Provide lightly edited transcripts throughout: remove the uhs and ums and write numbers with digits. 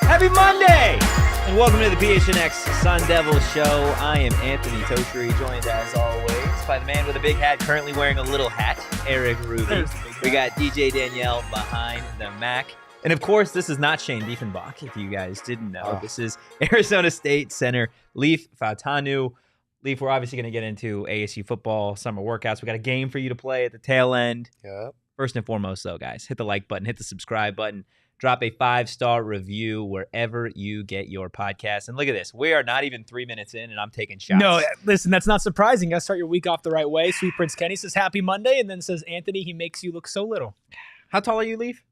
Happy Monday! And welcome to the PHNX Sun Devils show. I am Anthony Totri, joined as always by the man with a big hat, currently wearing a little hat, Erik. We got DJ Danielle behind the Mac. And of course, this is not Shane Diefenbach, if you guys didn't know. This is Arizona State Center Leif Fautanu. Leif, we're obviously going to get into ASU football, summer workouts. We got a game for you to play at the tail end. Yep. First and foremost, though, guys, hit the like button, hit the subscribe button. Drop a 5-star review wherever you get your podcast. And look at this. We are not even 3 minutes in, and I'm taking shots. No, listen, that's not surprising. You got to start your week off the right way. Sweet Prince Kenny says, Happy Monday, and then says, Anthony, he makes you look so little. How tall are you, Leif?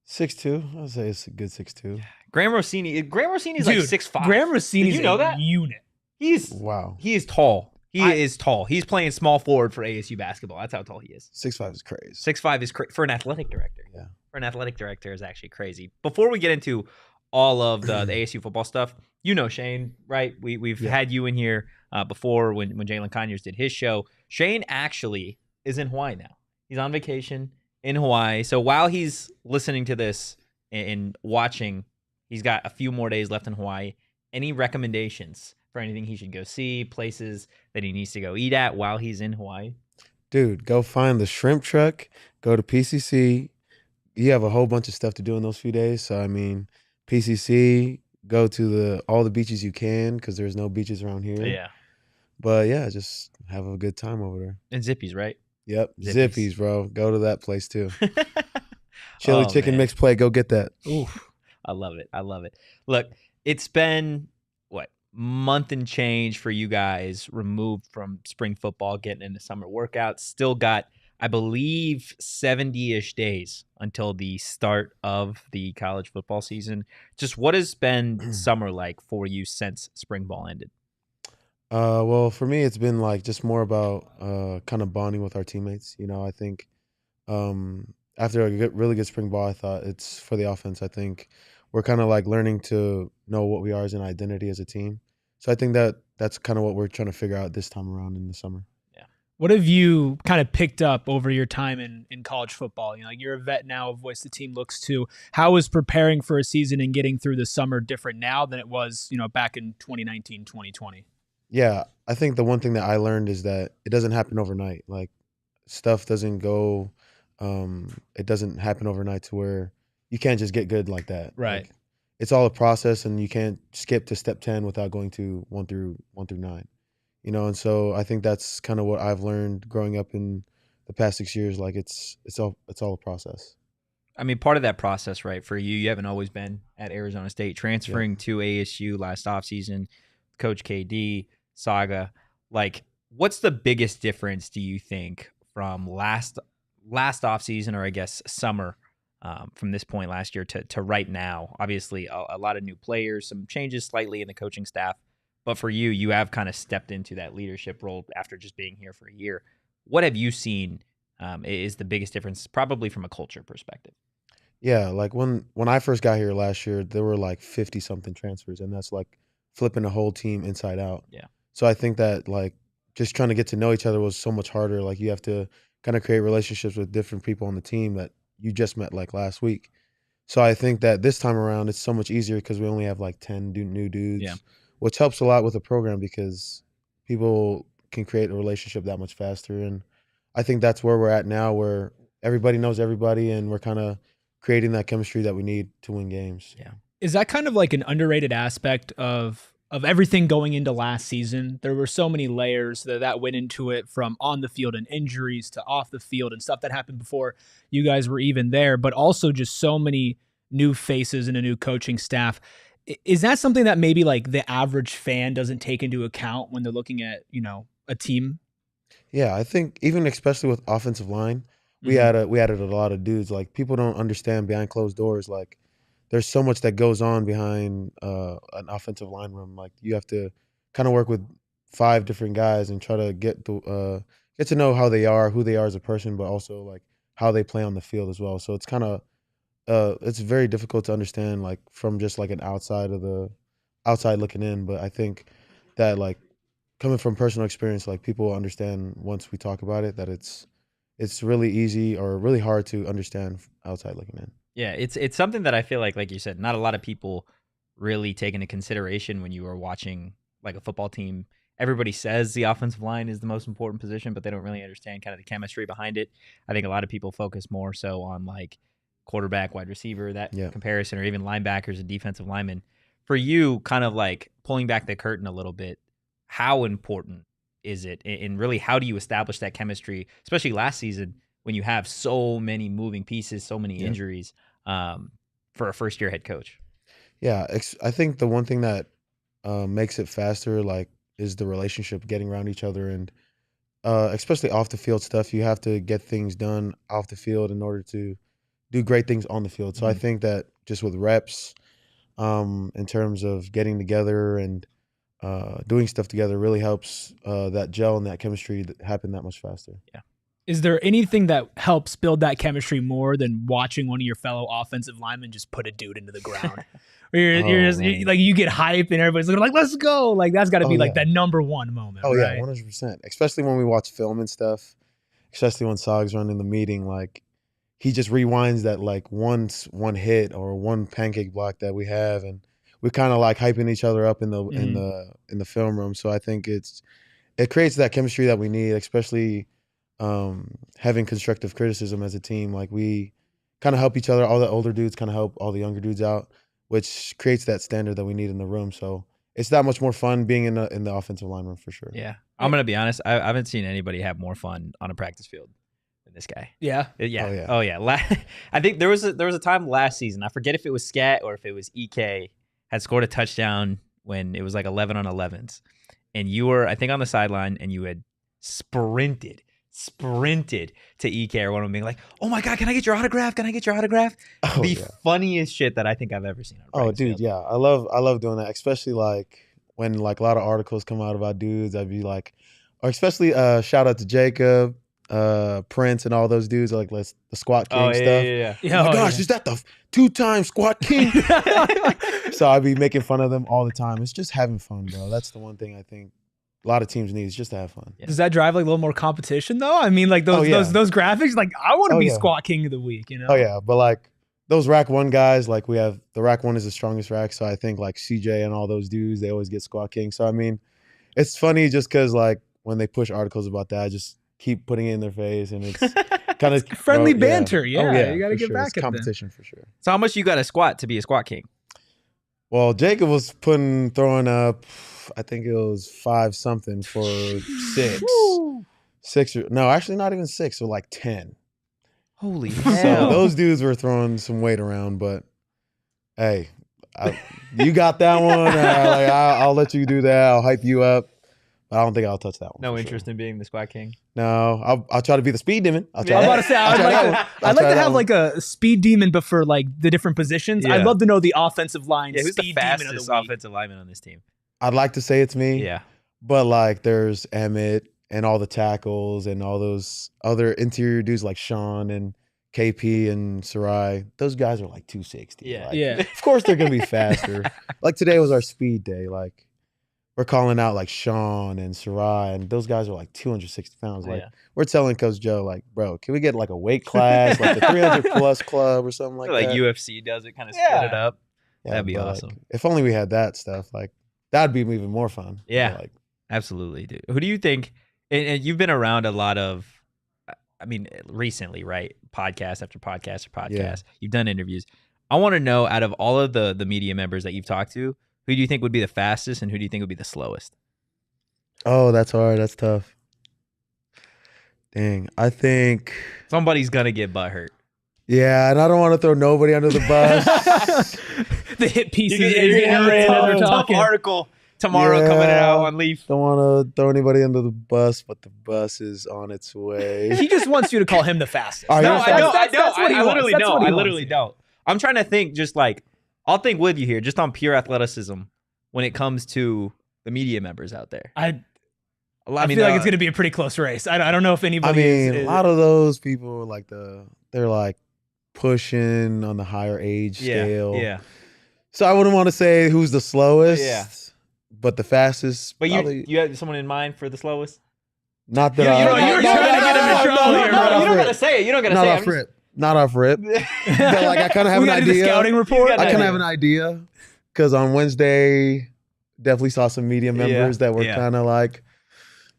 6'2". I would say it's a good 6'2". Graham Rossini is like 6'5". Graham Rossini, you know that? Unit. He is tall. He is tall. He's playing small forward for ASU basketball. That's how tall he is. 6'5" is crazy. 6'5" is for an athletic director. Yeah. For an athletic director is actually crazy. Before we get into all of the ASU football stuff, you know Shane, right? We've had you in here before when Jalen Conyers did his show. Shane actually is in Hawaii now. He's on vacation in Hawaii. So while he's listening to this and watching, he's got a few more days left in Hawaii. Any recommendations for anything he should go see, places that he needs to go eat at while he's in Hawaii? Dude, go find the shrimp truck, go to PCC. You have a whole bunch of stuff to do in those few days. So, I mean, PCC, go to all the beaches you can because there's no beaches around here. Yeah. But, yeah, just have a good time over there. And Zippy's, right? Yep. Zippy's, bro. Go to that place, too. Chili chicken man. mix plate. Go get that. Ooh, I love it. I love it. Look, it's been, month and change for you guys removed from spring football, getting into summer workouts. Still got, I believe, 70-ish days until the start of the college football season. Just what has been summer like for you since spring ball ended? Well, for me, it's been just more about kind of bonding with our teammates. You know, I think after a really good spring ball, I thought it's for the offense. I think we're kind of learning to know what we are as an identity as a team. So I think that's kind of what we're trying to figure out this time around in the summer. Yeah. What have you kind of picked up over your time in college football? You know, you're a vet now, a voice the team looks to. How is preparing for a season and getting through the summer different now than it was, back in 2019, 2020? Yeah, I think the one thing that I learned is that it doesn't happen overnight. Stuff doesn't go it doesn't happen overnight to where you can't just get good like that. Right. It's all a process, and you can't skip to step 10 without going to 1 through 9. And so I think that's kind of what I've learned growing up in the past 6 years. It's all a process. I mean, part of that process, right, for you haven't always been at Arizona State, transferring to ASU last offseason, Coach KD, Saga. What's the biggest difference, do you think, from last offseason, or I guess summer, from this point last year to right now? Obviously, a lot of new players, some changes slightly in the coaching staff. But for you, you have kind of stepped into that leadership role after just being here for a year. What have you seen is the biggest difference, probably from a culture perspective? Yeah, when I first got here last year, there were 50-something transfers, and that's flipping the whole team inside out. Yeah. So I think that just trying to get to know each other was so much harder. You have to kind of create relationships with different people on the team that you just met last week. So I think that this time around it's so much easier because we only have 10 new dudes, which helps a lot with the program because people can create a relationship that much faster. And I think that's where we're at now, where everybody knows everybody and we're kind of creating that chemistry that we need to win games. Yeah. Is that kind of an underrated aspect of everything going into last season? There were so many layers that went into it, from on the field and injuries to off the field and stuff that happened before you guys were even there, but also just so many new faces and a new coaching staff. Is that something that maybe the average fan doesn't take into account when they're looking at, a team? Yeah, I think even especially with offensive line, we added a lot of dudes. Like, people don't understand behind closed doors. Like, there's so much that goes on behind an offensive line room. Like, you have to kind of work with 5 different guys and try to get to know how they are, who they are as a person, but also like how they play on the field as well. So it's kind of it's very difficult to understand, like, from just like an outside looking in. But I think that, like, coming from personal experience, like, people will understand once we talk about it that it's really easy or really hard to understand outside looking in. Yeah, it's something that I feel like you said, not a lot of people really take into consideration when you are watching like a football team. Everybody says the offensive line is the most important position, but they don't really understand kind of the chemistry behind it. I think a lot of people focus more so on like quarterback, wide receiver, that comparison, or even linebackers and defensive linemen. For you, kind of like pulling back the curtain a little bit, how important is it? And really, how do you establish that chemistry, especially last season when you have so many moving pieces, so many injuries for a first-year head coach? Yeah, I think the one thing that makes it faster, like, is the relationship, getting around each other, and especially off the field stuff. You have to get things done off the field in order to do great things on the field. So I think that just with reps, in terms of getting together and doing stuff together, really helps that gel and that chemistry happen that much faster. Yeah. Is there anything that helps build that chemistry more than watching one of your fellow offensive linemen just put a dude into the ground? You're like, you get hype and everybody's like, let's go. Like, that's got to be like that number one moment. Oh, right? Yeah, 100%. Especially when we watch film and stuff, especially when Sog's running the meeting, like, he just rewinds that, like, one hit or one pancake block that we have, and we're kind of like hyping each other up in the film room. So I think it creates that chemistry that we need, especially having constructive criticism as a team. Like, we kind of help each other. All the older dudes kind of help all the younger dudes out, which creates that standard that we need in the room. So it's that much more fun being in the offensive line room, for sure. Yeah. I'm going to be honest. I haven't seen anybody have more fun on a practice field than this guy. Yeah. Yeah. Oh, yeah. I think there was a time last season, I forget if it was Scat or if it was EK, had scored a touchdown when it was like 11 on 11s. And you were, I think, on the sideline, and you had sprinted to EK or one of them, being like, "Oh my God, can I get your autograph? Can I get your autograph?" Funniest shit that I think I've ever seen. Oh, dude, yeah. I love doing that, especially like when like a lot of articles come out about dudes. I'd be like, or especially shout out to Jacob, Prince, and all those dudes, like the Squat King stuff. Yeah. Oh my gosh, is that the 2-time Squat King? So I'd be making fun of them all the time. It's just having fun, bro. That's the one thing I think a lot of teams need, is just to have fun. Yeah. Does that drive like a little more competition though? I mean, like those graphics, like, I want to be Squat King of the week, you know? Oh yeah, but like those rack 1 guys, like, we have the rack 1 is the strongest rack, so I think like CJ and all those dudes, they always get Squat King. So I mean, it's funny just because like when they push articles about that, I just keep putting it in their face, and it's kind of friendly banter. Yeah. Oh, yeah, you got to get back it's at competition for sure. So how much you got to squat to be a Squat King? Well, Jacob was throwing up, I think it was 5 something for 6. Woo. 6 or no, actually not even 6, so like 10. Holy So hell. those dudes were throwing some weight around, but hey, you got that one. I'll let you do that. I'll hype you up. I don't think I'll touch that one. No interest in being the Squat King? No, I'll try to be the speed demon. I'm about to say, I'd like to have like a speed demon, but for like the different positions. Yeah. I'd love to know the offensive line. Yeah, who's the speed demon fastest of the week. offensive lineman on this team? I'd like to say it's me. Yeah. But like there's Emmett and all the tackles and all those other interior dudes like Sean and KP and Sarai. Those guys are like 260. Yeah. Like, Yeah. Of course they're gonna be faster. Like today was our speed day. Like we're calling out like Sean and Sarai, and those guys are like 260 pounds. Like we're telling Coach Joe, like, bro, can we get like a weight class, like the 300 plus club or something like that? Like UFC does it, kind of split it up. Yeah, that'd be but, awesome. Like, if only we had that stuff, like that'd be even more fun. Yeah, like absolutely, dude. Who do you think? And you've been around a lot of, I mean, recently, right? Podcast after podcast or podcast. Yeah. You've done interviews. I want to know, out of all of the media members that you've talked to, who do you think would be the fastest and who do you think would be the slowest? Oh, that's hard. That's tough. Dang, I think somebody's gonna get butthurt. Yeah, and I don't want to throw nobody under the bus. The hit pieces. Tough article. tomorrow coming out on Leif. Don't want to throw anybody under the bus, but the bus is on its way. He just wants you to call him the fastest. No, I don't. That's what he I wants. literally That's don't. what he I wants. literally don't. I'm trying to think just like, I'll think with you here, just on pure athleticism when it comes to the media members out there. I feel like it's going to be a pretty close race. I don't know if anybody a lot of those people, like they're like pushing on the higher age scale. Yeah. So I wouldn't want to say who's the slowest. Yeah. But the fastest. But probably, you have someone in mind for the slowest? Not that you're trying to get him in trouble here, bro. You don't got to say it. You don't got to say it. Not off rip. But like I kind of have an idea. The scouting report. I kind of have an idea because on Wednesday, definitely saw some media members that were kind of like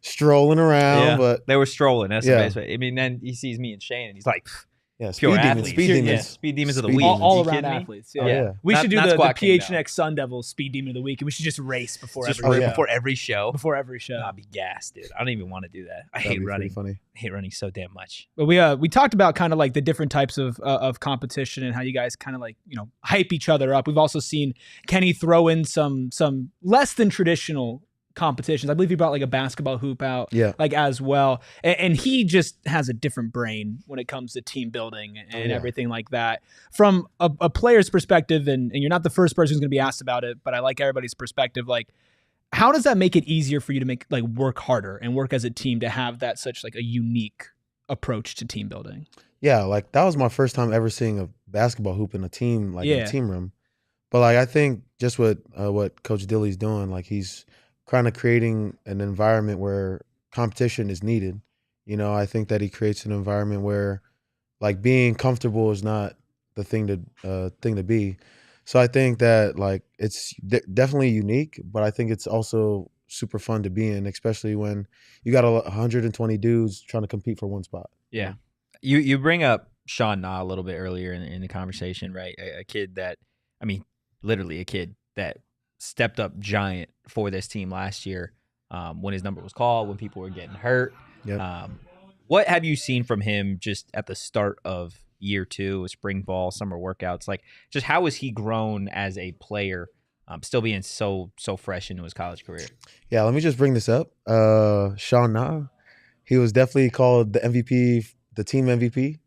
strolling around. But they were strolling. That's the best way. I mean, then he sees me and Shane, and he's like, speed demons. Speed demons of the week. All around athletes. Yeah. We should do the PHNX Sun Devils Speed Demon of the Week, and we should just race before every show. Before every show. I'd be gassed, dude. I don't even want to do that. I hate running. Funny. I hate running so damn much. But we talked about kind of like the different types of competition and how you guys kind of like, hype each other up. We've also seen Kenny throw in some less than traditional competitions. I believe he brought like a basketball hoop out like as well. And he just has a different brain when it comes to team building and everything like that. From a player's perspective, and you're not the first person who's going to be asked about it, but I like everybody's perspective. Like, how does that make it easier for you to make like work harder and work as a team to have that such like a unique approach to team building? Yeah, like that was my first time ever seeing a basketball hoop in a team, like in a team room. But like I think just what Coach Dilly's doing, like he's kind of creating an environment where competition is needed. I think that he creates an environment where like being comfortable is not the thing to be. So I think that like it's definitely unique, but I think it's also super fun to be in, especially when you got 120 dudes trying to compete for one spot. Yeah. You bring up Sean Na a little bit earlier in the conversation, right? A kid that, I mean, literally a kid that stepped up giant for this team last year when his number was called, when people were getting hurt. Yep. What have you seen from him just at the start of year 2, spring ball, summer workouts? Like, just how has he grown as a player, still being so fresh into his college career? Yeah, let me just bring this up. Sean Na, he was definitely called the MVP, the team MVP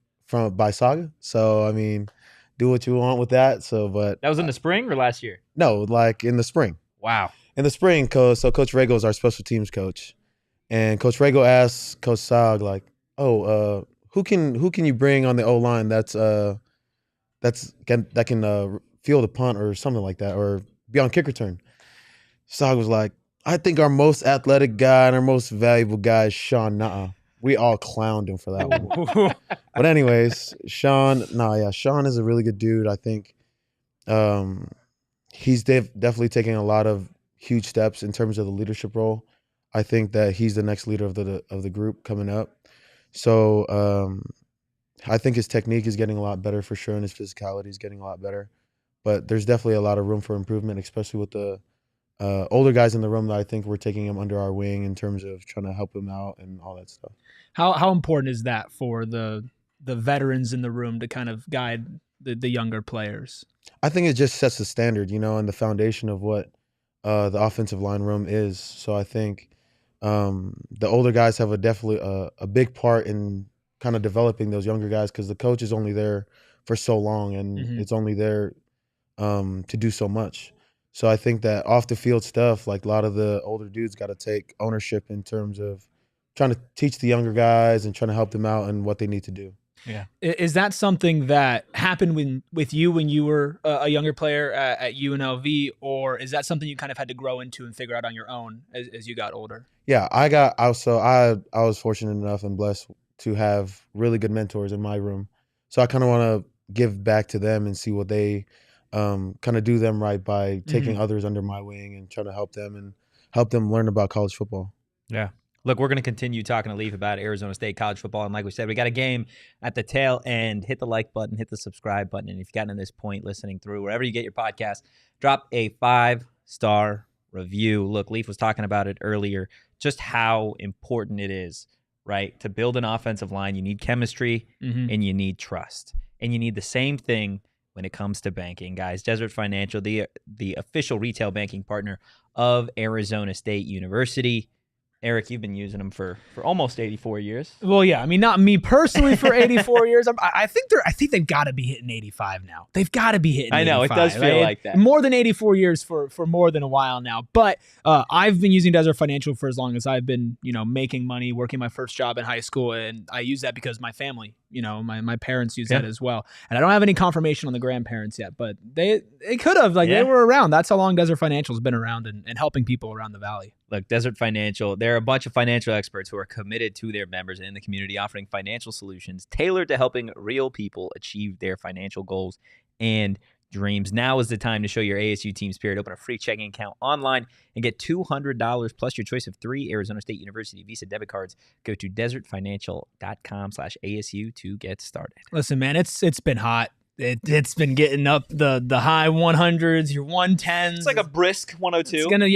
by Saga. So, I mean, do what you want with that. So, but that was in the spring or last year? No, like in the spring. Wow. In the spring, Coach Rego is our special teams coach, and Coach Rego asked Coach Sag like, who can you bring on the O line that can field a punt or something like that, or be on kick return? Sag was like, I think our most athletic guy and our most valuable guy is Sean Na. We all clowned him for that one. But anyways, Sean is a really good dude. I think he's definitely taking a lot of huge steps in terms of the leadership role. I think that he's the next leader of the group coming up. So I think his technique is getting a lot better for sure, and his physicality is getting a lot better. But there's definitely a lot of room for improvement, especially with the older guys in the room that I think we're taking him under our wing in terms of trying to help him out and all that stuff. How important is that for the veterans in the room to kind of guide the younger players? I think it just sets the standard, and the foundation of what the offensive line room is. So I think the older guys have definitely a big part in kind of developing those younger guys, because the coach is only there for so long, and it's only there to do so much. So I think that off the field stuff, like a lot of the older dudes got to take ownership in terms of trying to teach the younger guys and trying to help them out in what they need to do. Yeah. Is that something that happened with you when you were a younger player at UNLV, or is that something you kind of had to grow into and figure out on your own as you got older? Yeah, I was fortunate enough and blessed to have really good mentors in my room. So I kind of want to give back to them and see what they kind of do them right by taking others under my wing and trying to help them learn about college football. Yeah. Look, we're going to continue talking to Leif about Arizona State college football. And like we said, we got a game at the tail end. Hit the like button, hit the subscribe button. And if you've gotten to this point listening through, wherever you get your podcast, drop a 5-star review. Look, Leif was talking about it earlier, just how important it is, right? To build an offensive line, you need chemistry and you need trust. And you need the same thing when it comes to banking, guys. Desert Financial, the official retail banking partner of Arizona State University. Erik, you've been using them for almost 84 years. Well, yeah, I mean, not me personally for 84 years. I think they've got to be hitting 85 now. They've got to be hitting 85. I know, it does feel like that. More than 84 years for more than a while now. But I've been using Desert Financial for as long as I've been, making money, working my first job in high school. And I use that because my family, my parents use that as well. And I don't have any confirmation on the grandparents yet, but they could have. They were around. That's how long Desert Financial's been around and helping people around the valley. Look, Desert Financial, they're a bunch of financial experts who are committed to their members in the community, offering financial solutions tailored to helping real people achieve their financial goals and dreams. Now is the time to show your ASU team spirit. Open a free checking account online and get $200 plus your choice of 3 Arizona State University Visa debit cards. Go to desertfinancial.com/ASU to get started. Listen, man, it's been hot. It's been getting up the high 100s, your 110s. It's like a brisk 102. It's gonna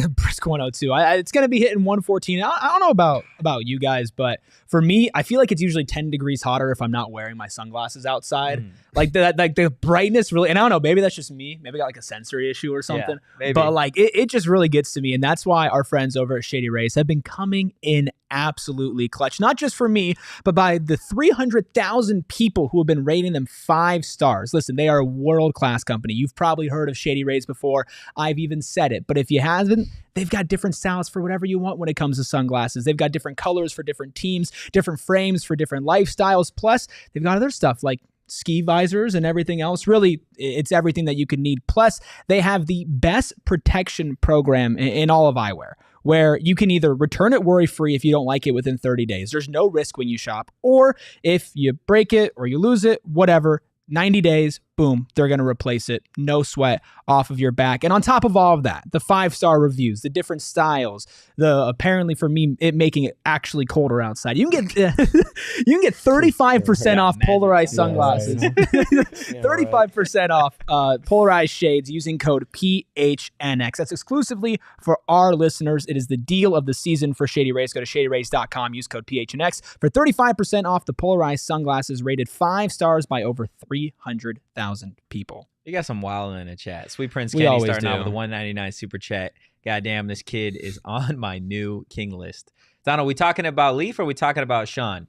brisk 102. It's gonna be hitting 114. I don't know about you guys, but for me, I feel like it's usually 10 degrees hotter if I'm not wearing my sunglasses outside. Like the brightness really, and I don't know, maybe that's just me. Maybe I got like a sensory issue or something. Yeah, maybe. But like it just really gets to me, and that's why our friends over at Shady Rays have been coming in absolutely clutch, not just for me, but by the 300,000 people who have been rating them 5 stars. Listen, they are a world-class company. You've probably heard of Shady Rays before. I've even said it, but if you haven't, they've got different styles for whatever you want when it comes to sunglasses. They've got different colors for different teams, different frames for different lifestyles. Plus, they've got other stuff like ski visors and everything else. Really, it's everything that you could need. Plus, they have the best protection program in all of eyewear, where you can either return it worry-free if you don't like it within 30 days. There's no risk when you shop. Or if you break it or you lose it, whatever, 90 days, boom, they're going to replace it. No sweat off of your back. And on top of all of that, the 5-star reviews, the different styles, the apparently for me, it making it actually colder outside. You can get 35% off polarized sunglasses. 35% off polarized shades using code PHNX. That's exclusively for our listeners. It is the deal of the season for Shady Rays. Go to shadyrays.com. Use code PHNX for 35% off the polarized sunglasses rated 5 stars by over 300,000 people. You got some wild in the chat. Sweet Prince Kenny starting out with a 199 super chat. Goddamn, this kid is on my new king list. Donald, are we talking about Leif or are we talking about Sean?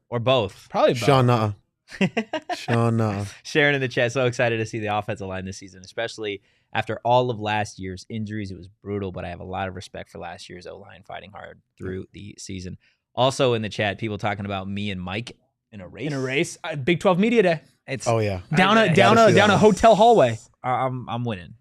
Or both? Probably both. Sean, Sean, Sharon in the chat, so excited to see the offensive line this season, especially after all of last year's injuries. It was brutal, but I have a lot of respect for last year's O-line fighting hard through the season. Also in the chat, people talking about me and Mike in a race. Big 12 Media Day. It's down a hotel hallway. I'm winning.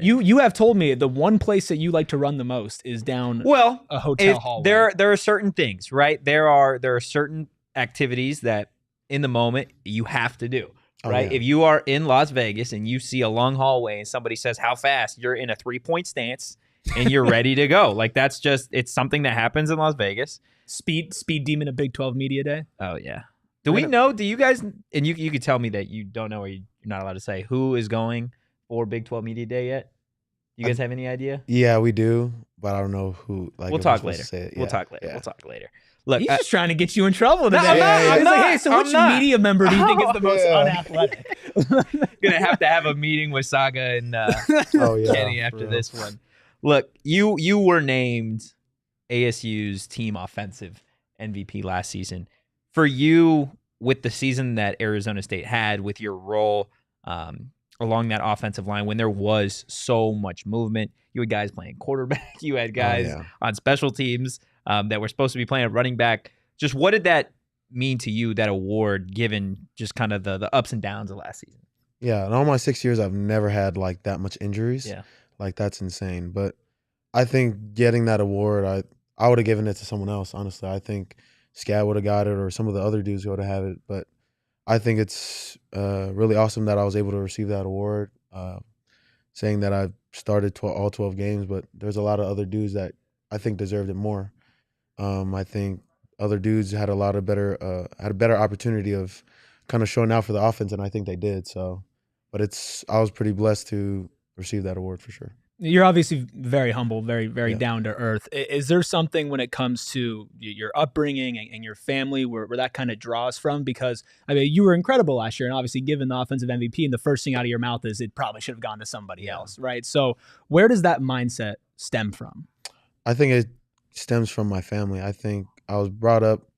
You have told me the one place that you like to run the most is down a hotel hallway. There are certain things, right? There are certain activities that in the moment you have to do, right? If you are in Las Vegas and you see a long hallway and somebody says how fast, you're in a 3-point stance and you're ready to go. Like it's something that happens in Las Vegas. Speed demon at Big 12 Media Day. Oh yeah. Do we know? Do you guys? And you could tell me that you don't know or you're not allowed to say who is going for Big 12 Media Day yet. You guys have any idea? Yeah, we do, but I don't know who. We'll talk later. We'll talk later. Look, he's just trying to get you in trouble today. I'm not. Hey, so which media member do you think is the most unathletic? Gonna have a meeting with Saga and Kenny after this one. Look, you were named ASU's team offensive MVP last season. For you, with the season that Arizona State had, with your role along that offensive line, when there was so much movement, you had guys playing quarterback, you had guys on special teams that were supposed to be playing at running back. Just what did that mean to you, that award, given just kind of the ups and downs of last season? Yeah, in all my 6 years, I've never had like that much injuries. Yeah, like that's insane. But I think getting that award, I would have given it to someone else. Honestly, I think Scad would have got it, or some of the other dudes would have had it. But I think it's really awesome that I was able to receive that award, saying that I started all 12 games, but there's a lot of other dudes that I think deserved it more. I think other dudes had a better opportunity of kind of showing out for the offense, and I think they did. So, but I was pretty blessed to receive that award for sure. You're obviously very humble, very Yeah. down to earth. Is there something when it comes to your upbringing and your family where that kind of draws from? Because I mean, you were incredible last year, and obviously given the offensive MVP, and the first thing out of your mouth is it probably should have gone to somebody else, right? So where does that mindset stem from? I think it stems from my family. I think I was brought up,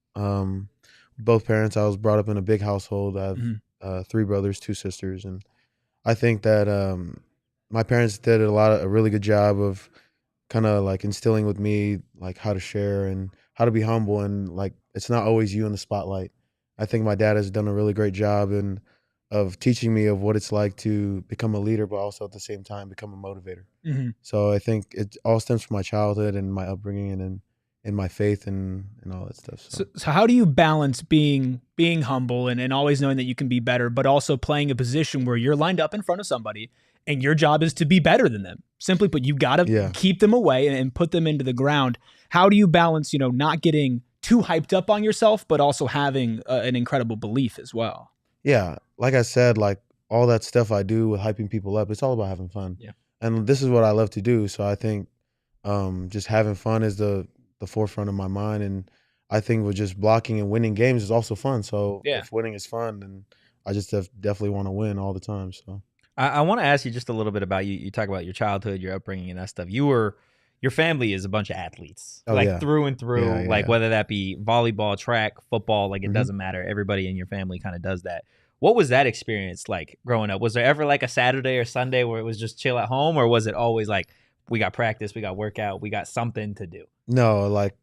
both parents. I was brought up in a big household. I have 3 brothers, 2 sisters, and I think that my parents did a really good job of kind of like instilling with me like how to share and how to be humble, and like it's not always you in the spotlight. I think my dad has done a really great job of teaching me of what it's like to become a leader, but also at the same time become a motivator. So I think it all stems from my childhood and my upbringing and my faith and all that stuff. So how do you balance being humble and always knowing that you can be better, but also playing a position where you're lined up in front of somebody and your job is to be better than them? Simply put, you got to keep them away and put them into the ground. How do you balance, not getting too hyped up on yourself, but also having an incredible belief as well? Yeah, like I said, like all that stuff I do with hyping people up, it's all about having fun. Yeah. And this is what I love to do. So I think just having fun is the forefront of my mind. And I think with just blocking and winning games is also fun. So if winning is fun, then I just definitely want to win all the time. So I want to ask you just a little bit about you. You talk about your childhood, your upbringing, and that stuff. Your family is a bunch of athletes, through and through. Whether that be volleyball, track, football, like it doesn't matter. Everybody in your family kind of does that. What was that experience like growing up? Was there ever like a Saturday or Sunday where it was just chill at home, or was it always like we got practice, we got workout, we got something to do? No, like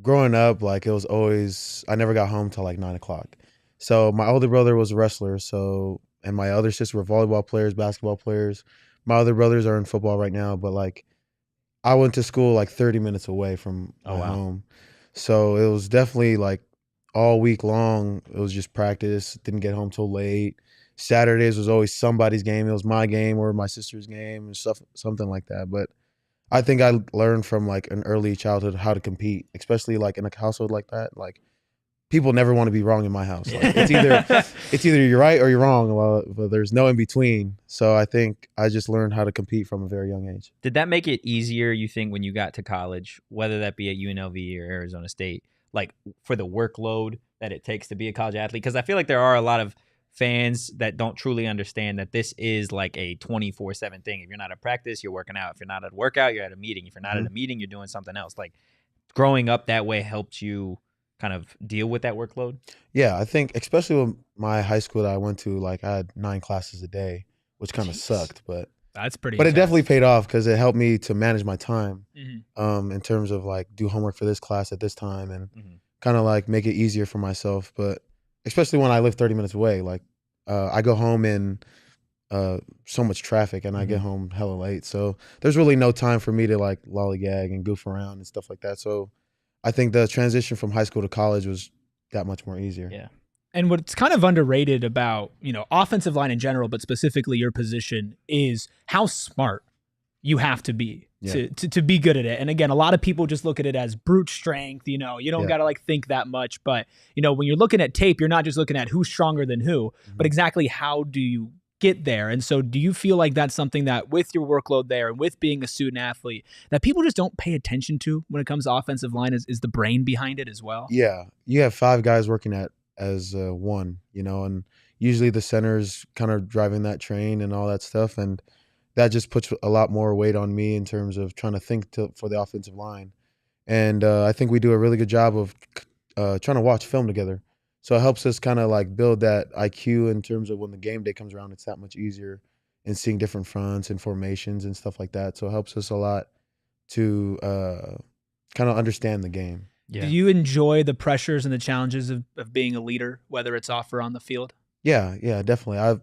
growing up, like it was always, I never got home till like 9:00. So my older brother was a wrestler. And my other sister were volleyball players, basketball players. My other brothers are in football right now, but like I went to school like 30 minutes away from my home. So it was definitely like all week long. It was just practice. Didn't get home till late. Saturdays was always somebody's game. It was my game or my sister's game and stuff, something like that. But I think I learned from like an early childhood how to compete, especially like in a household like that. Like people never want to be wrong in my house. Like, it's either you're right or you're wrong. But there's no in between. So I think I just learned how to compete from a very young age. Did that make it easier, you think, when you got to college, whether that be at UNLV or Arizona State, like for the workload that it takes to be a college athlete? Because I feel like there are a lot of fans that don't truly understand that this is like a 24/7 thing. If you're not at practice, you're working out. If you're not at a workout, you're at a meeting. If you're not at a meeting, you're doing something else. Like growing up that way helped you kind of deal with that workload? Yeah, I think especially with my high school that I went to, like I had 9 classes a day, which kind of sucked, but that's pretty. But intense. It definitely paid off because it helped me to manage my time, in terms of like do homework for this class at this time and kind of like make it easier for myself. But especially when I live 30 minutes away, like I go home in so much traffic and I get home hella late, so there's really no time for me to like lollygag and goof around and stuff like that. So I think the transition from high school to college was that much more easier. Yeah. And what's kind of underrated about, offensive line in general, but specifically your position, is how smart you have to be to be good at it. And again, a lot of people just look at it as brute strength. You don't got to like think that much. But, when you're looking at tape, you're not just looking at who's stronger than who, but exactly how do you get there. And so do you feel like that's something that with your workload there and with being a student athlete that people just don't pay attention to when it comes to offensive line is the brain behind it as well? Yeah. You have 5 guys working as one, and usually the center's kind of driving that train and all that stuff. And that just puts a lot more weight on me in terms of trying to think for the offensive line. And I think we do a really good job of trying to watch film together. So it helps us kind of like build that IQ in terms of when the game day comes around, it's that much easier in seeing different fronts and formations and stuff like that. So it helps us a lot to kind of understand the game. Yeah. Do you enjoy the pressures and the challenges of being a leader, whether it's off or on the field? Yeah, definitely.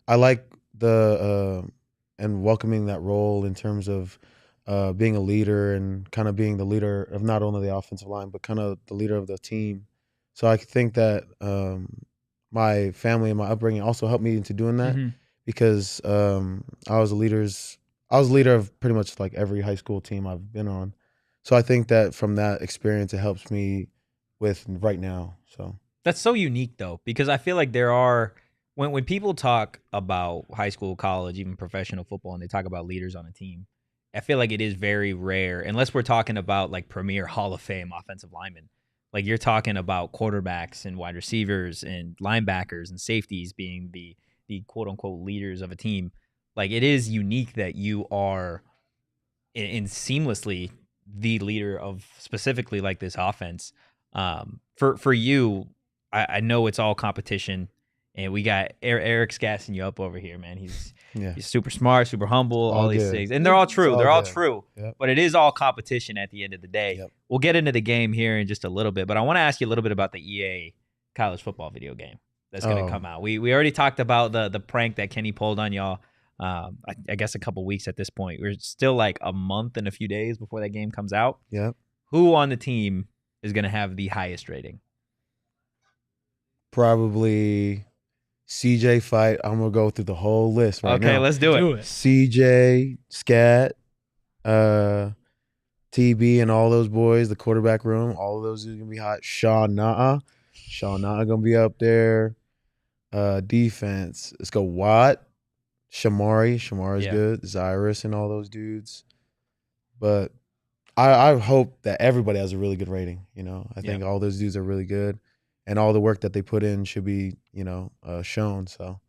I like the and welcoming that role in terms of being a leader and kind of being the leader of not only the offensive line, but kind of the leader of the team. So I think that my family and my upbringing also helped me into doing that because I was a leader of pretty much like every high school team I've been on. So I think that from that experience, it helps me with right now. So that's so unique though, because I feel like there are, when people talk about high school, college, even professional football, and they talk about leaders on a team, I feel like it is very rare, unless we're talking about like premier Hall of Fame offensive linemen. Like you're talking about quarterbacks and wide receivers and linebackers and safeties being the quote unquote leaders of a team. Like it is unique that you are in seamlessly the leader of specifically like this offense. For you, I know it's all competition, and we got Eric's gassing you up over here, man. He's super smart, super humble, all these things, and they're all true. They're all true. Yep. But it is all competition at the end of the day. Yep. We'll get into the game here in just a little bit, but I want to ask you a little bit about the EA college football video game that's going to come out. We already talked about the prank that Kenny pulled on y'all. I guess a couple weeks at this point. We're still like a month and a few days before that game comes out. Yeah. Who on the team is going to have the highest rating? Probably CJ Fight. I'm gonna go through the whole list right now. Okay, let's do it. CJ, Scat, TB, and all those boys. The quarterback room. All of those is gonna be hot. Shaw Naa gonna be up there. Defense. Let's go Watt. Shamari's good. Zyrus and all those dudes. But I hope that everybody has a really good rating. I think all those dudes are really good, and all the work that they put in should be shown. So,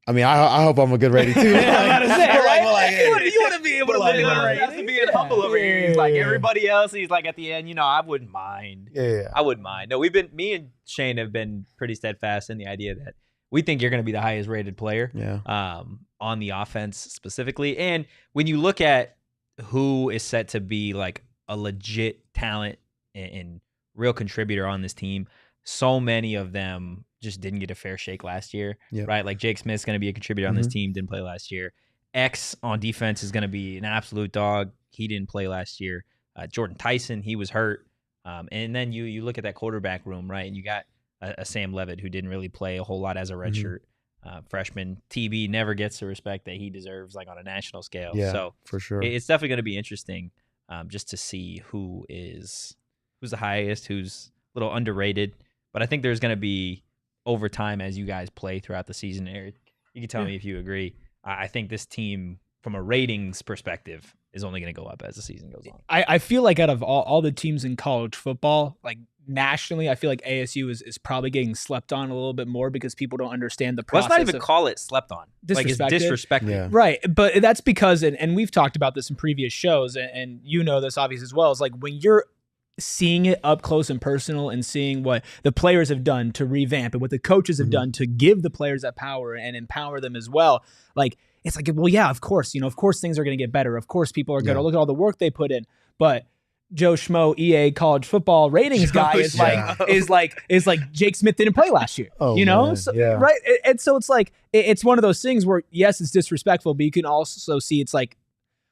I mean, I hope I'm a good rating too. You want to be able to live in a rating. He's being humble over here. He's like everybody else. He's like at the end, I wouldn't mind. Yeah. I wouldn't mind. No, me and Shane have been pretty steadfast in the idea that we think you're going to be the highest rated player. On the offense specifically. And when you look at who is set to be like a legit talent and real contributor on this team, so many of them just didn't get a fair shake last year, right? Like Jake Smith's going to be a contributor on this team, didn't play last year. X on defense is going to be an absolute dog. He didn't play last year. Jordan Tyson, he was hurt. And then you look at that quarterback room, right? And you got a Sam Levitt who didn't really play a whole lot as a redshirt freshman. TB never gets the respect that he deserves, like on a national scale. Yeah, so for sure, it's definitely going to be interesting just to see who's the highest, who's a little underrated. But I think there's going to be over time as you guys play throughout the season. Eric, you can tell me if you agree. I think this team, from a ratings perspective, is only going to go up as the season goes on. I feel like out of all the teams in college football, like nationally, I feel like ASU is probably getting slept on a little bit more because people don't understand the process. Let's not even call it slept on. Like it's disrespected. Yeah. Right. But that's because, and we've talked about this in previous shows, and you know this obviously as well, is like when you're seeing it up close and personal and seeing what the players have done to revamp and what the coaches have done to give the players that power and empower them as well. Like, it's like, well, yeah, of course, of course things are going to get better. Of course people are going to look at all the work they put in. But Joe Schmo, EA college football ratings guy is like Jake Smith didn't play last year, man. So, right? And so it's like, it's one of those things where, yes, it's disrespectful, but you can also see it's like,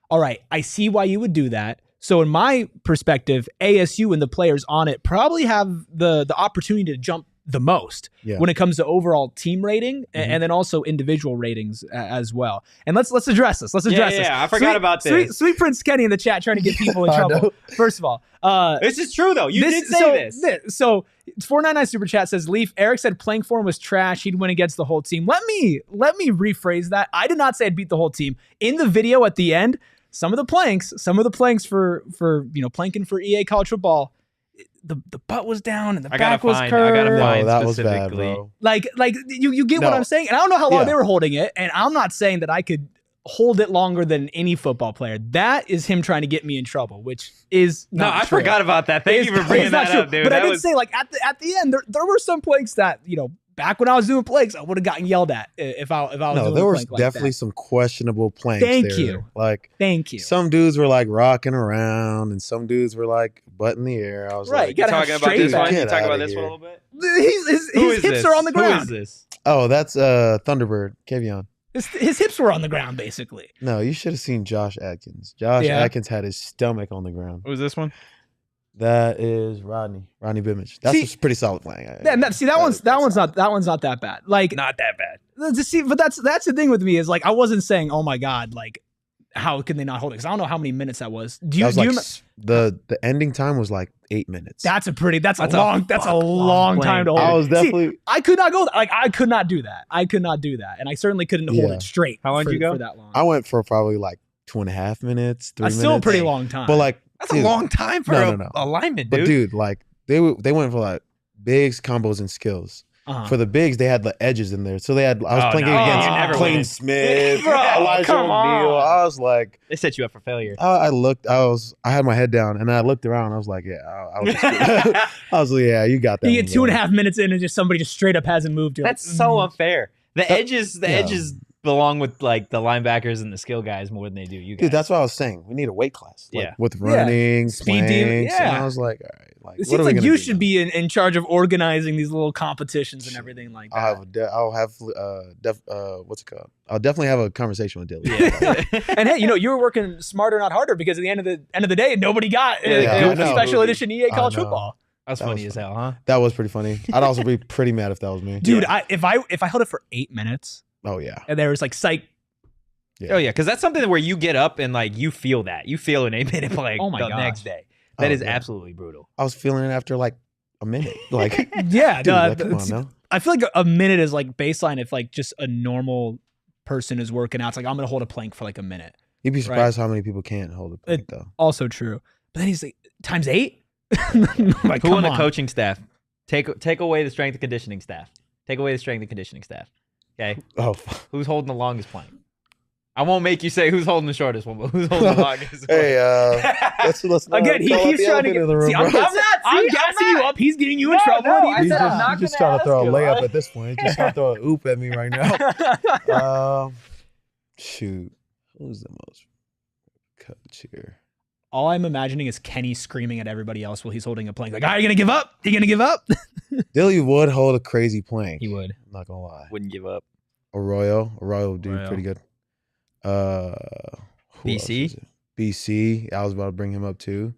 all right, I see why you would do that. So in my perspective, ASU and the players on it probably have the opportunity to jump the most when it comes to overall team rating and then also individual ratings as well. And let's address this. Let's address this. Yeah, I forgot about this. Sweet Prince Kenny in the chat trying to get people in trouble. First of all, this is true though. You did say this. So 499 Super Chat says, Leif, Erik said playing for him was trash. He'd win against the whole team. Let me rephrase that. I did not say I'd beat the whole team. In the video at the end, some of the planks for planking for EA college football, the butt was down and the back was curved. I gotta find that was specifically. bad, bro. Like you get what I'm saying? And I don't know how long they were holding it, and I'm not saying that I could hold it longer than any football player. That is him trying to get me in trouble, which is not I true. forgot about that. Thank you for bringing that up, dude. But I did say, like, at the end, there were some planks that, back when I was doing planks, I would have gotten yelled at if I was doing a plank. No, there was definitely some questionable planks. Thank you. Thank you. Some dudes were like rocking around, and some dudes were like butt in the air. I was like, you talking about this one? You talking about this one a little bit? His hips are on the ground. Who is this? Oh, that's Thunderbird, Kevion. His hips were on the ground, basically. No, you should have seen Josh Atkins. Atkins had his stomach on the ground. Who's this one? That is Rodney Bimmich. That's a pretty solid playing. That one's not that bad. Like, not that bad. But that's the thing with me is, like, I wasn't saying, oh my God, like, how can they not hold it? Because I don't know how many minutes that was. The ending time was like 8 minutes. That's a long time to hold. I was definitely. I could not go. Like, I could not do that. And I certainly couldn't hold it straight. How long did you go? For that long? I went for probably like 2.5 minutes, 3 That's minutes. still a pretty long time. But like, That's dude, a long time for a lineman, dude. But dude, like they went for like bigs, combos, and skills. For the bigs, they had the edges in there. So they had. I was playing against Clayton Smith, Elijah O'Neal. I was like, they set you up for failure. I looked. I had my head down, and I looked around. I was like, yeah, I was like, yeah, you got that. You get 2.5 minutes in, and somebody just straight up hasn't moved. That's so unfair. The edges belong with like the linebackers and the skill guys more than they do you guys. Dude, that's what I was saying. We need a weight class. Like, yeah. With running, speed planks, and I was like, all right. Like, it seems like you should be in charge of organizing these little competitions and everything like that. I'll have what's it called? I'll definitely have a conversation with Dilly. Yeah. And hey, you were working smarter, not harder, because at the end of the day, nobody got special edition EA college football. That's funny as hell, huh? That was pretty funny. I'd also be pretty mad if that was me. Dude, if I held it for 8 minutes. Oh yeah. And there was like psych. Yeah. Oh yeah, because that's something where you get up and like you feel that. You feel an 8-minute play the next day. That is absolutely brutal. I was feeling it after like a minute. Like yeah, dude, come on now. I feel like a minute is like baseline if like just a normal person is working out. It's like I'm gonna hold a plank for like a minute. You'd be surprised how many people can't hold a plank though. Also true. But then he's like times 8? Like, who on the coaching staff? Take away the strength and conditioning staff. Take away the strength and conditioning staff. Okay. Oh, who's holding the longest plank? I won't make you say who's holding the shortest one, but who's holding the longest? Hey, let's again. He's trying to get. See, I'm gassing you up. He's getting you in trouble. No, he's just trying to throw a layup at this point. He's just trying to throw a oop at me right now. Shoot, who's the most coach here? All I'm imagining is Kenny screaming at everybody else while he's holding a plank. Like, are you gonna give up? You gonna give up? Dilly would hold a crazy plank. He would. I'm not gonna lie. Wouldn't give up. Arroyo would do pretty good. BC? BC. I was about to bring him up too.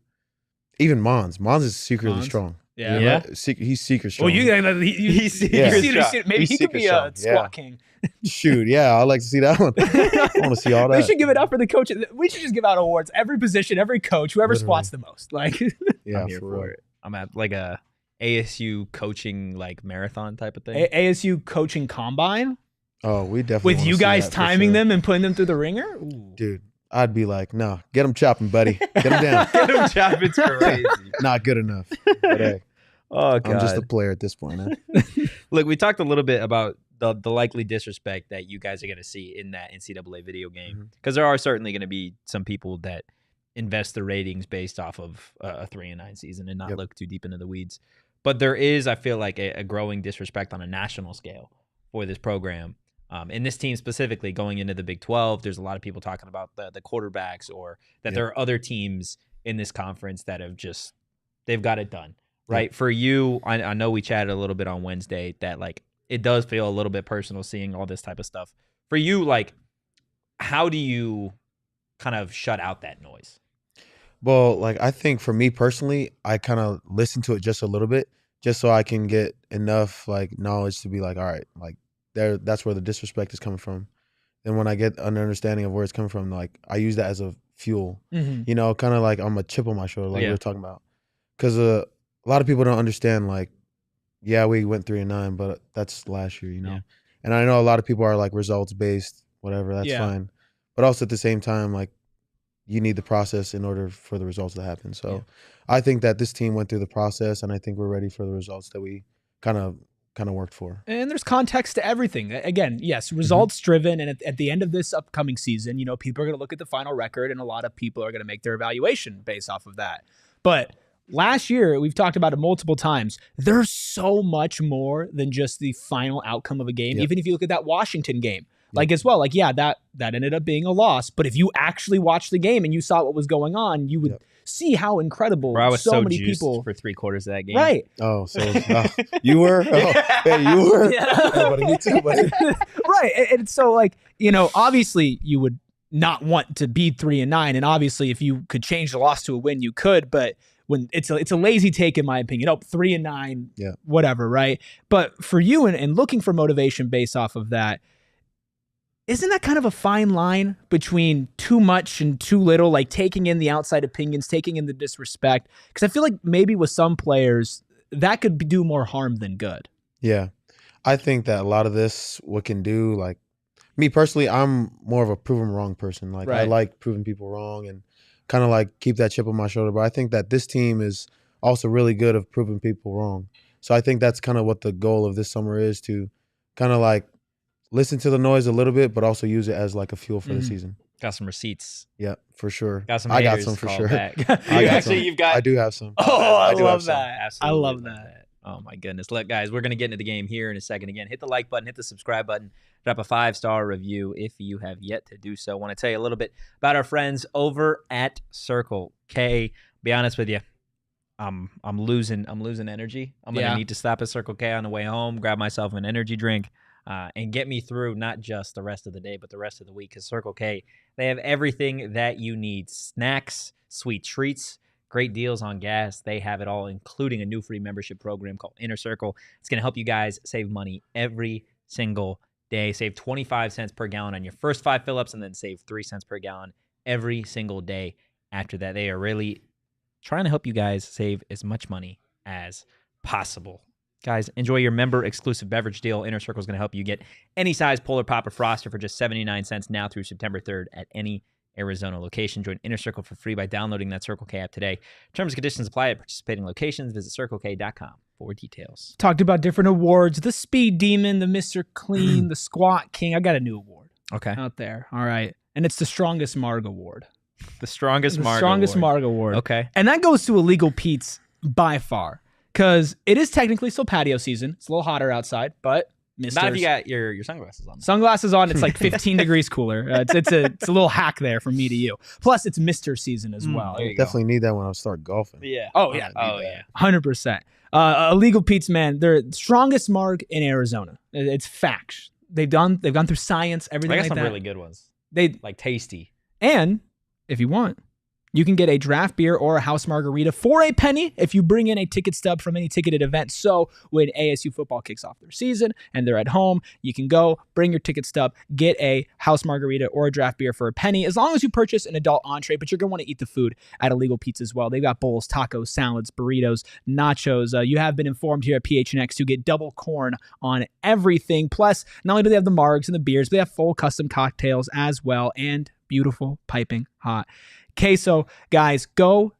Even Mons. Mons is secretly strong. Yeah. He's secret strong. Well, he's secret strong. Maybe he could be a squat king. Shoot, yeah, I'd like to see that one. I want to see all that. We should give it up for the coaches. We should just give out awards. Every position, every coach, whoever squats the most. Like, yeah, I'm here for it. I'm at like a ASU coaching like marathon type of thing. ASU coaching combine. Oh, we definitely with you guys timing them and putting them through the ringer. Ooh. Dude, I'd be like, no, get them chopping, buddy. Get them down. Get them chopping. It's crazy. Not good enough. But hey, God. I'm just a player at this point. Huh? Look, we talked a little bit about the likely disrespect that you guys are going to see in that NCAA video game, because there are certainly going to be some people that invest the ratings based off of a 3-9 season and not look too deep into the weeds. But there is, I feel like, a growing disrespect on a national scale for this program. And this team specifically going into the Big 12, there's a lot of people talking about the quarterbacks, or that there are other teams in this conference that have just, they've got it done, right? For you, I know we chatted a little bit on Wednesday that like it does feel a little bit personal seeing all this type of stuff. For you, like, how do you kind of shut out that noise? Well, like, I think for me personally, I kind of listen to it just a little bit, just so I can get enough like knowledge to be like, all right, like, that's where the disrespect is coming from. And when I get an understanding of where it's coming from, like, I use that as a fuel, you know, kind of like I'm a chip on my shoulder, like we were talking about. Because a lot of people don't understand, like, yeah, we went 3-9, but that's last year, you know. And I know a lot of people are like results based, whatever, that's fine. But also at the same time, like, you need the process in order for the results to happen. So I think that this team went through the process, and I think we're ready for the results that we kind of worked for. And there's context to everything. Again, yes, results driven. And at the end of this upcoming season, you know, people are going to look at the final record, and a lot of people are going to make their evaluation based off of that. But last year, we've talked about it multiple times, there's so much more than just the final outcome of a game. Even if you look at that Washington game, like as well, like, yeah, that ended up being a loss. But if you actually watched the game and you saw what was going on, you would see how incredible so many people for 3/4 of that game. Right. Oh, so you were? Oh, hey, you were? Yeah, buddy, me too, buddy. Right. And so, like, you know, obviously you would not want to be 3-9. And obviously if you could change the loss to a win, you could. But when it's a lazy take, in my opinion. 3-9, whatever, right? But for you and looking for motivation based off of that, isn't that kind of a fine line between too much and too little, like taking in the outside opinions, taking in the disrespect? Because I feel like maybe with some players, that could do more harm than good. Yeah. I think that a lot of this, what can do, like, me personally, I'm more of a prove 'em wrong person. Like I Right. like proving people wrong and kind of like keep that chip on my shoulder. But I think that this team is also really good of proving people wrong. So I think that's kind of what the goal of this summer is, to kind of like listen to the noise a little bit, but also use it as like a fuel for the season. Got some receipts. Yeah, for sure. Got some I got haters some for called sure. back. I got some. You've got. I do have some. Oh, I do love have some. that. Absolutely I love love that. Oh my goodness. Look, guys, we're gonna get into the game here in a second. Again, hit the like button, hit the subscribe button, drop a 5-star review if you have yet to do so. I want to tell you a little bit about our friends over at Circle K. Be honest with you, I'm losing energy. I'm gonna need to stop at Circle K on the way home, grab myself an energy drink, and get me through not just the rest of the day, but the rest of the week. Because Circle K, they have everything that you need: snacks, sweet treats, great deals on gas. They have it all, including a new free membership program called Inner Circle. It's going to help you guys save money every single day. Save 25 cents per gallon on your first 5 fill-ups, and then save 3 cents per gallon every single day after that. They are really trying to help you guys save as much money as possible. Guys, enjoy your member-exclusive beverage deal. Inner Circle is going to help you get any size Polar Pop or Froster for just 79 cents now through September 3rd at any Arizona location. Join Inner Circle for free by downloading that Circle K app today. Terms and conditions apply at participating locations. Visit CircleK.com for details. Talked about different awards: the Speed Demon, the Mr. Clean, the Squat King. I got a new award out there. All right, and it's the Strongest Marg Award. The Strongest Marg Strongest Award. Marg Award. Okay, and that goes to Illegal Pete's by far, because it is technically still patio season. It's a little hotter outside, but not if you got your sunglasses on. Sunglasses on, it's like 15 degrees cooler. It's a little hack there from me to you. Plus, it's Mr. season as well. Definitely need that when I start golfing. Yeah. Oh yeah. 100%. Illegal Pete's, man, they're strongest marg in Arizona. It's facts. They've gone through science, everything I got like some that. really good ones. They like tasty. And if you want, you can get a draft beer or a house margarita for a penny if you bring in a ticket stub from any ticketed event. So when ASU football kicks off their season and they're at home, you can go, bring your ticket stub, get a house margarita or a draft beer for a penny, as long as you purchase an adult entree. But you're going to want to eat the food at Illegal Pete's as well. They've got bowls, tacos, salads, burritos, nachos. You have been informed here at PHNX to get double corn on everything. Plus, not only do they have the margs and the beers, but they have full custom cocktails as well, and beautiful piping hot queso. Guys, go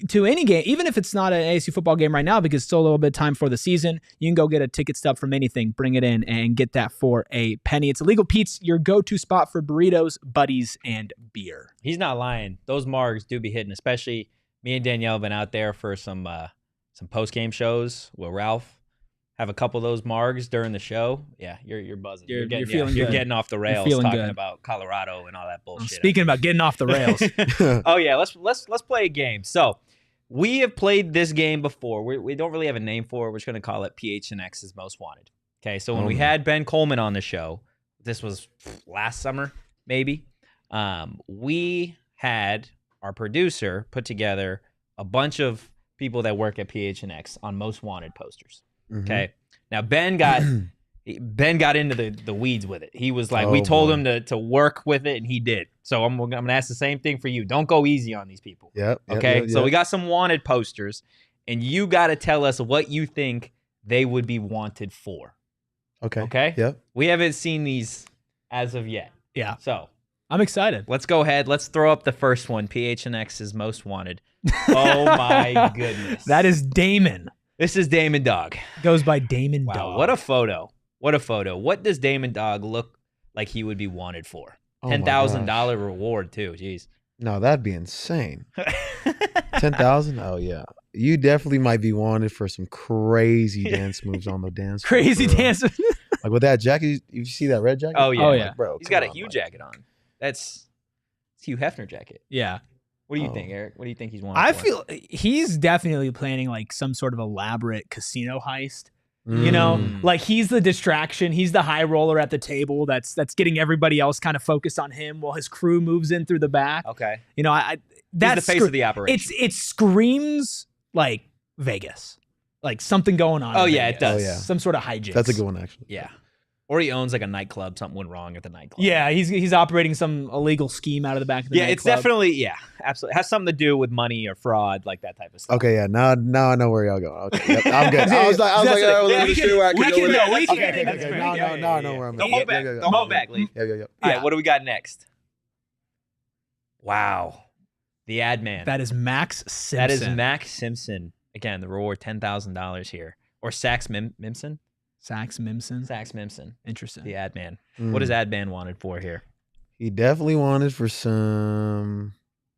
to any game, even if it's not an ASU football game right now, because it's still a little bit of time for the season. You can go get a ticket stub from anything, bring it in, and get that for a penny. It's Illegal Pete's, your go-to spot for burritos, buddies, and beer. He's not lying. Those margs do be hitting, especially me and Danielle have been out there for some post-game shows with Ralph. Have a couple of those margs during the show. Yeah, you're buzzing. You're getting off the rails talking about Colorado and all that bullshit. Speaking about getting off the rails. Oh yeah, let's play a game. So we have played this game before. We don't really have a name for it. We're just gonna call it PHNX's Most Wanted. Okay, so when we had Ben Coleman on the show, this was last summer maybe. We had our producer put together a bunch of people that work at PHNX on Most Wanted posters. Okay. Now Ben got into the weeds with it. He was like, we told him to work with it, and he did. So I'm gonna ask the same thing for you. Don't go easy on these people. Yep. Okay. So we got some wanted posters, and you got to tell us what you think they would be wanted for. Okay. Okay. Yep. We haven't seen these as of yet. Yeah. So I'm excited. let's go ahead. Let's throw up the first one. PHNX's Most Wanted. Oh my goodness. That is Damon. This is Damon Dog. Goes by Damon Wow, Dog. what a photo. What a photo. What does Damon Dog look like he would be wanted for? $10,000 reward, too. Jeez. No, that'd be insane. 10,000? Oh, yeah. You definitely might be wanted for some crazy dance moves on the dance floor. Crazy dance. Like with that jacket, you see that red jacket? Oh, yeah. Oh, yeah. Like, bro, He's got a Hugh jacket on. It's Hugh Hefner jacket. Yeah. What do you think, Eric? What do you think he's wanted I for? feel he's definitely planning like some sort of elaborate casino heist. You know, like he's the distraction. He's the high roller at the table that's getting everybody else kind of focused on him while his crew moves in through the back. Okay. You know, that's he's the face of the operation. It screams like Vegas, like something going on. Oh, in yeah, Vegas. it does. Oh, yeah. Some sort of hijinks. That's a good one, actually. Yeah. Or he owns like a nightclub. Something went wrong at the nightclub. Yeah, he's operating some illegal scheme out of the back of the it's nightclub. definitely absolutely has something to do with money or fraud, like that type of stuff. Okay, yeah. Now I know where y'all going. Okay, yep, I'm good. I was like, Yeah, let me we see where I can- can we go with can- it. we can- Okay, that's great. now Yeah, I know where I'm Don't going. hold back. Yeah. Don't hold back, Leif. Yeah. All right, what do we got next? Wow, the ad man. That is Max Simpson. That is Max Simpson. Again, the reward $10,000 here, or Sax Mimson. Sax Mimson. Sax Mimson, Interesting. the ad man. Mm. What is ad man wanted for here? He definitely wanted for some.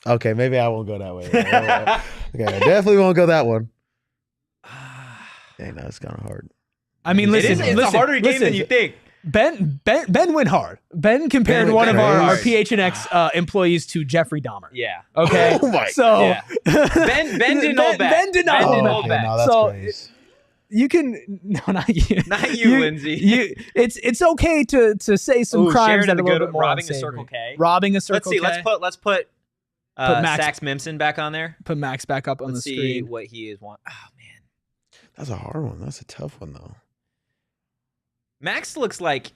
Okay, maybe I won't go that way. Okay, I definitely won't go that one. Dang, that's kind of hard. I mean, listen, It's a harder game than you think. Ben went hard. Ben compared Ben one went of our hard. PHNX employees to Jeffrey Dahmer. Yeah. Okay. Oh my So Yeah. Ben didn't hold back. Ben did not Ben hold didn't back. hold back. No, that's So, crazy. You can not you. Not you, Lindsay. It's okay to say some Ooh, crimes Sharon that are a to little go bit more robbing a unsavory. Circle K. Robbing a Circle Let's see. K. Let's put Max- Sax Mimson back on there. Put Max back up on Let's the see screen. what he is want. Oh man, That's a hard one. That's a tough one though. Max looks like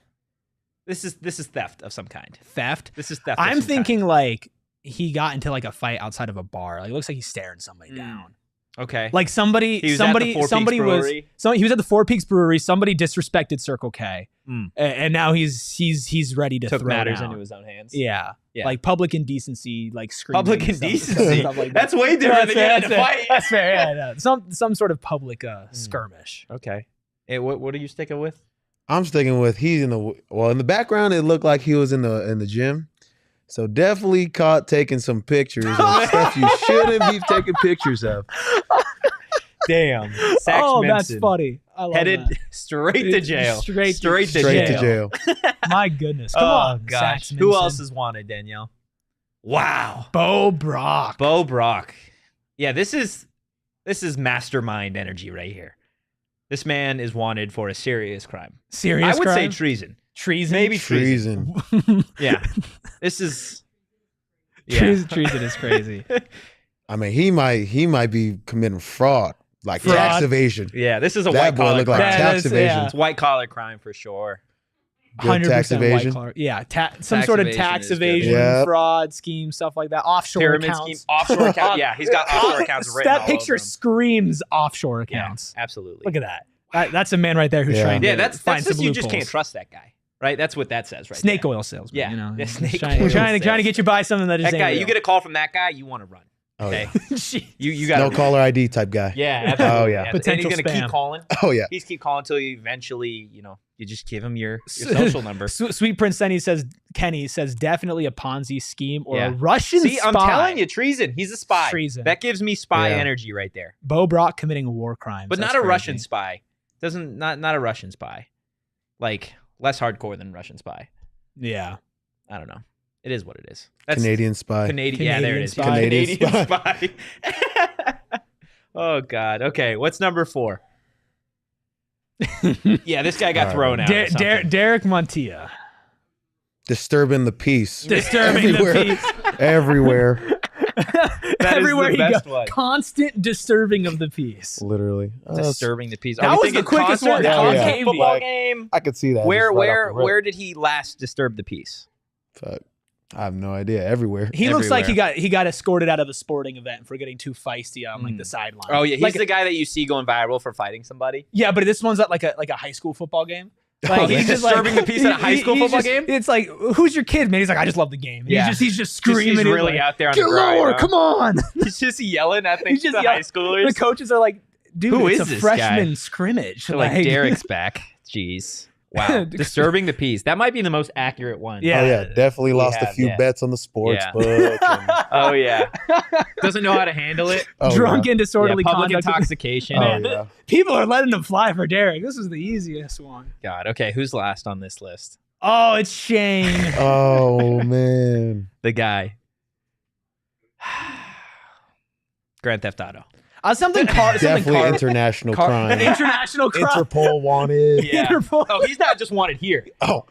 this is theft of some kind. Theft. This is theft. of I'm some thinking kind. like he got into like a fight outside of a bar. Like it looks like he's staring somebody down. Okay. Like somebody He was at the Four Peaks Brewery. he was at the Four Peaks Brewery. Somebody disrespected Circle K, Mm. and now he's ready to Took throw matters down. into his own hands. Yeah. Yeah. Like public indecency, like screaming. Public and stuff- indecency. stuff like that. That's way different than getting in a fight. That's fair. Yeah, no. Some sort of public skirmish. Okay. Hey, what are you sticking with? I'm sticking with he's in the background. It looked like he was in the gym, so definitely caught taking some pictures of stuff you shouldn't be taking pictures of. Damn. Sax That's Mimson. funny. I love Headed that. straight to jail. Straight to jail. My goodness. Come Oh on, gosh. Sax Who Mimson. else is wanted, Danielle? Wow. Bo Brock. Bo Brock. Yeah, this is mastermind energy right here. This man is wanted for a serious crime. Serious I would crime? say treason. Treason. Maybe treason. Treason. Yeah. This is Treason is crazy. I mean, he might be committing fraud, like Fraud. tax evasion. Yeah, this is a That white boy collar looked like crime. tax evasion. It's white collar crime for sure. Good tax 100% white evasion. collar. Yeah, some Tax sort of evasion tax is good. evasion, Yep. fraud scheme, stuff like that. Offshore Pyramid accounts. scheme, offshore account. Yeah, he's got offshore accounts written all That over picture him. screams offshore Yeah, accounts. absolutely. Look at that. That's a man right there who's Yeah. trying to Yeah, that's find just some you just can't loopholes. trust that guy, right? That's what that says, right? Snake there. oil salesman. Yeah. You know, Yeah, He's snake trying, oil trying to sales. get you buy something that That isn't guy, real. you get a call from that guy, you want to run. Oh, Okay, yeah. you got No caller ID type guy. Yeah, absolutely. Oh, yeah. And Potential he's gonna spam. keep calling. Oh yeah. He's keep calling until you eventually, you just give him your social number. Sweet Prince Kenny says definitely a Ponzi scheme or Yeah. a Russian See, spy. I'm telling you, treason. He's a spy. Treason. That gives me spy Yeah. energy right there. Bo Brock committing war crimes. But That's not a crazy. Russian spy. Not a Russian spy. Like less hardcore than Russian spy. Yeah. I don't know. It is what it is. That's Canadian spy. Canadian. Yeah, there it is. spy. Canadian spy. Oh God. Okay, what's number 4? Yeah, this guy got All thrown out. or something. Derek Montilla. Disturbing the peace. Disturbing Everywhere. the peace. Everywhere. Everywhere the he best goes. one. Constant disturbing of the peace. Literally. Disturbing the peace. That Are we was the thinking quickest concert? one. Yeah, yeah. Game Football Like- game. I could see that. Where just right off the rip. where did he last disturb the peace? Fuck. I have no idea. Everywhere. He looks like Everywhere. he got escorted out of a sporting event for getting too feisty on like the sideline. Oh yeah, he's like, the guy that you see going viral for fighting somebody. yeah, but this one's at like a high school football game. Oh, he's disturbing the peace at a high school he's football just- game? It's like, who's your kid, man? He's like, I just love the game. And Yeah. he's just screaming. He's He's really like, out there on get the grind. lower, huh? come on. He's just yelling at He's the just high yelling. schoolers. The coaches are like, dude, Who it's is a this freshman guy? scrimmage. They're like Derek's back. Jeez. Wow. Disturbing the peace. That might be the most accurate one. Yeah. Oh yeah, definitely we lost a have, few yeah. bets on the sports Yeah. book. And, Oh yeah. Doesn't know how to handle it. oh, Drunk yeah. and disorderly Public conduct. intoxication. Oh Man, yeah. People are letting him fly for Derek. This is the easiest one. God. Okay. Who's last on this list? Oh, it's Shane. Oh man. The guy. Grand Theft Auto. Something Definitely international crime. international crime. Interpol wanted. Yeah. Interpol. Oh, he's not just wanted here. Oh,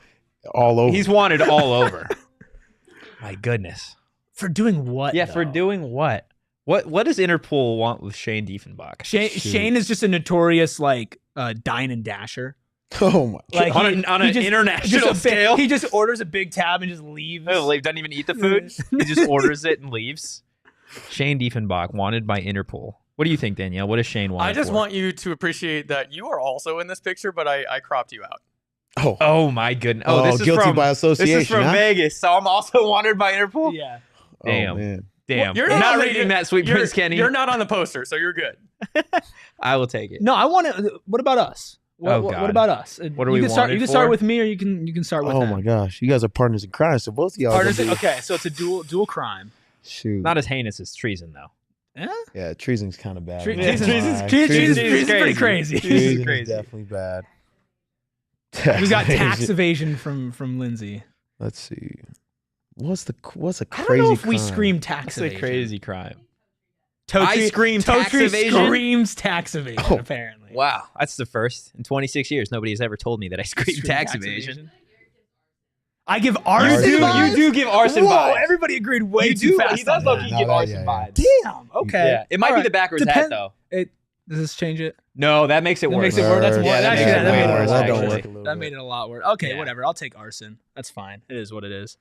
all over. He's wanted all over. My goodness. For doing what? Yeah, though? for doing what? What does Interpol want with Shane Diefenbach? Shane is just a notorious like dine and dasher. Oh my Like on an international scale. He just orders a big tab and just leaves. Doesn't even eat the food. He just orders it and leaves. Shane Diefenbach, wanted by Interpol. What do you think, Danielle? What is Shane wanted I just for? want you to appreciate that you are also in this picture, but I cropped you out. Oh my goodness. This is guilty from, by association. This is from Vegas, so I'm also wanted by Interpol? Yeah. Damn. Oh, man. Damn. Well, you're I'm not not- reading that, Sweet Prince Kenny. You're not on the poster, so you're good. I will take it. No, I want to. What about us? What God. about us? What are we you can start? wanted You can start for? with me, or you can start with Oh them. my gosh, you guys are partners in crime. So both of y'all. Partners- gonna be- okay, so it's a dual crime. Shoot. Not as heinous as treason, though. Yeah, treason's kind of bad. Treason's Treason's pretty crazy. Treason is crazy. definitely bad. We got tax evasion from Lindsay. Let's see. What's a crazy I don't know if we crime? scream tax That's a evasion. crazy crime. Totri, I scream tax Totri evasion? screams tax evasion, Oh. apparently. Wow, that's the first in 26 years. Nobody has ever told me that I scream tax evasion. I give arson You do- vibes? You do give arson Whoa, vibes. everybody agreed way You too do. fast He does on low that. key No, give that- arson yeah. vibes. Damn. Okay. Yeah, it might All be right. the backwards hat Depend- though. Does this change it? No, that makes it That worse. makes it worse. That's more. Yeah, that actually, makes it that way made it worse, a lot That don't worse. work a little That bit. made it a lot worse. Okay, Yeah. whatever. I'll take arson. That's fine. It is what it is.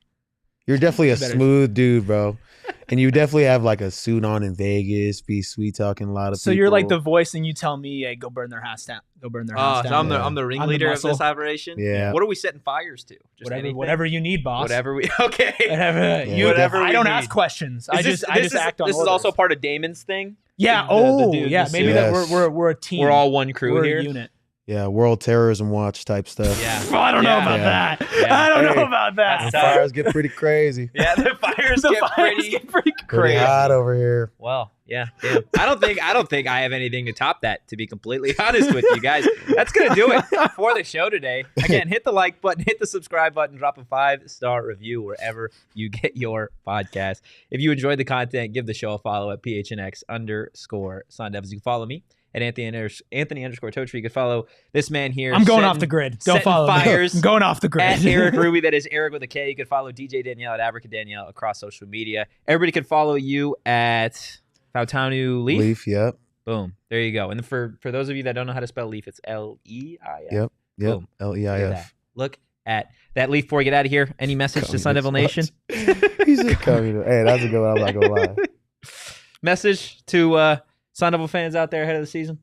You're definitely a Better. smooth dude, bro. And you definitely have like a suit on in Vegas, be sweet talking a lot of So people. you're like the voice, and you tell me, "Hey, go burn their house down. Go burn their house So down." I'm the ringleader of muscle. this operation. Yeah. What are we setting fires to? Just anything? Whatever you need, boss. Whatever we. Okay. Whatever. Yeah. You, Whatever I we don't need. ask questions. I Is just this act on This orders. is also part of Damon's thing. Yeah. the dude in Yeah. the Maybe suit. that Yes. we're a team. We're all one crew we're here. a unit. Yeah, World Terrorism Watch type stuff. Yeah. I don't know Yeah. about Yeah. that. Yeah. I don't Hey. know about that. The That's fires get pretty crazy. Yeah, the fires get pretty Pretty crazy. hot over here. Well, yeah, damn. I don't think I have anything to top that, to be completely honest with you guys. That's gonna do it for the show today. Again, hit the like button, hit the subscribe button, drop a 5-star review wherever you get your podcast. If you enjoyed the content, give the show a follow at PHNX_Sun Devils. You can follow me at Anthony_Totri. You can follow this man here. I'm going setting- off the grid. Don't setting follow me. fires I'm going off the grid. At Erik Ruby, that is Erik with a K. You can follow DJ Danielle at Abrica Danielle across social media. Everybody can follow you at Fautanu Leif. Leaf, yep. Boom. There you go. And for those of you that don't know how to spell Leif, it's Leif. Yep. Yep. Boom. Look at Leif. that. Look at that. Leif, before we get out of here, any message to Sun Devil Nation? He's a communist. Hey, that's a good one. I'm not gonna lie. Message to Sun Devil fans out there ahead of the season?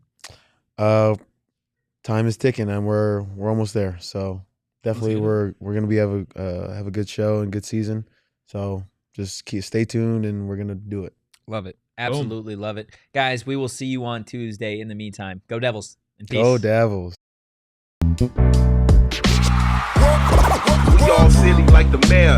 Time is ticking, and we're almost there. So definitely, we're gonna have a good show and good season. So just stay tuned, and we're gonna do it. Love it. Absolutely love it. Guys, we will see you on Tuesday. In the meantime, go Devils. And peace. Go Devils. We all silly like the mayor.